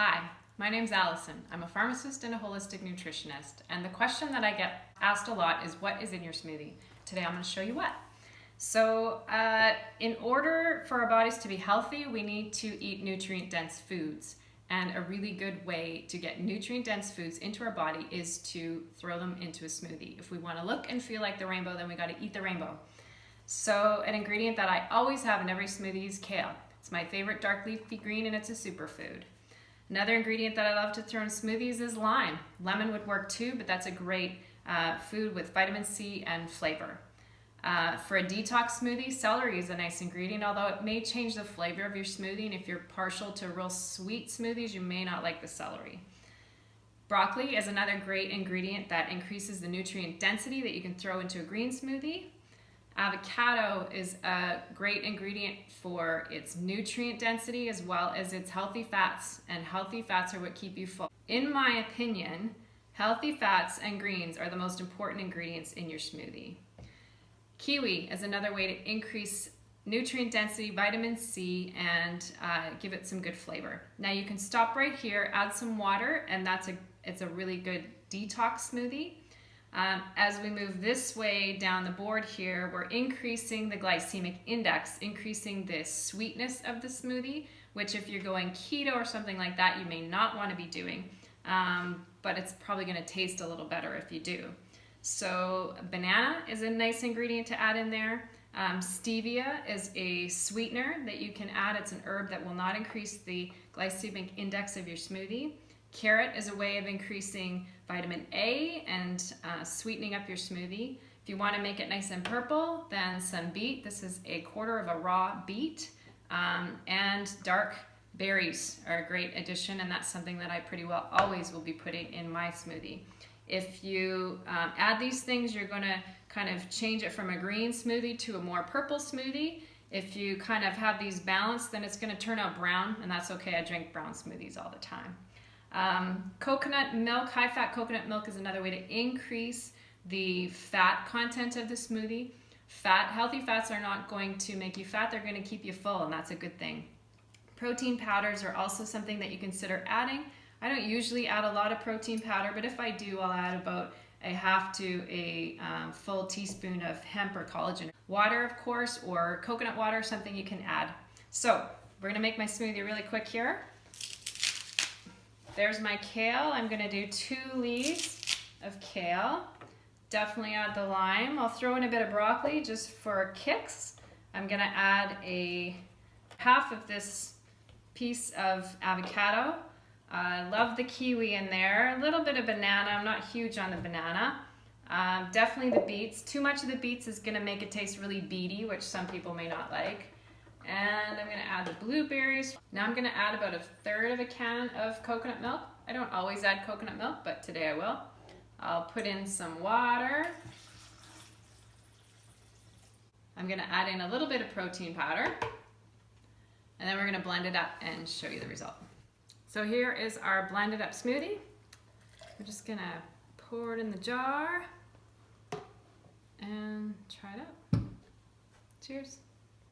Hi, my name's Allison. I'm a pharmacist and a holistic nutritionist, and the question that I get asked a lot is what is in your smoothie? Today I'm going to show you what. So in order for our bodies to be healthy, we need to eat nutrient-dense foods. And a really good way to get nutrient-dense foods into our body is to throw them into a smoothie. If we want to look and feel like the rainbow, then we got to eat the rainbow. So an ingredient that I always have in every smoothie is kale. It's my favorite dark leafy green and it's a superfood. Another ingredient that I love to throw in smoothies is lime. Lemon would work too, but that's a great food with vitamin C and flavor. For a detox smoothie, celery is a nice ingredient, although it may change the flavor of your smoothie, and if you're partial to real sweet smoothies, you may not like the celery. Broccoli is another great ingredient that increases the nutrient density that you can throw into a green smoothie. Avocado is a great ingredient for its nutrient density as well as its healthy fats, and healthy fats are what keep you full. In my opinion, healthy fats and greens are the most important ingredients in your smoothie. Kiwi is another way to increase nutrient density, vitamin C, and give it some good flavor. Now you can stop right here, add some water, and it's a really good detox smoothie. As we move this way down the board here, we're increasing the glycemic index, increasing the sweetness of the smoothie, which if you're going keto or something like that, you may not want to be doing, but it's probably going to taste a little better if you do. So banana is a nice ingredient to add in there. Stevia is a sweetener that you can add. It's an herb that will not increase the glycemic index of your smoothie. Carrot is a way of increasing vitamin A and sweetening up your smoothie. If you want to make it nice and purple, then some beet. This is a quarter of a raw beet. And dark berries are a great addition, and that's something that I pretty well always will be putting in my smoothie. If you add these things, you're going to kind of change it from a green smoothie to a more purple smoothie. If you kind of have these balanced, then it's going to turn out brown, and that's okay. I drink brown smoothies all the time. Coconut milk, high-fat coconut milk is another way to increase the fat content of the smoothie. Healthy fats are not going to make you fat, they're going to keep you full, and that's a good thing. Protein powders are also something that you consider adding. I don't usually add a lot of protein powder, but if I do, I'll add about a half to a full teaspoon of hemp or collagen. Water, of course, or coconut water, something you can add. So we're gonna make my smoothie really quick here. There's my kale. I'm gonna do 2 leaves of kale. Definitely add the lime. I'll throw in a bit of broccoli just for kicks. I'm gonna add a half of this piece of avocado. I love the kiwi in there. A little bit of banana. I'm not huge on the banana. Definitely the beets. Too much of the beets is gonna make it taste really beety, which some people may not like. And I'm gonna add the blueberries. Now I'm gonna add about 1/3 of a can of coconut milk. I don't always add coconut milk, but today I will. I'll put in some water. I'm gonna add in a little bit of protein powder. And then we're gonna blend it up and show you the result. So here is our blended up smoothie. We're just gonna pour it in the jar and try it out. Cheers.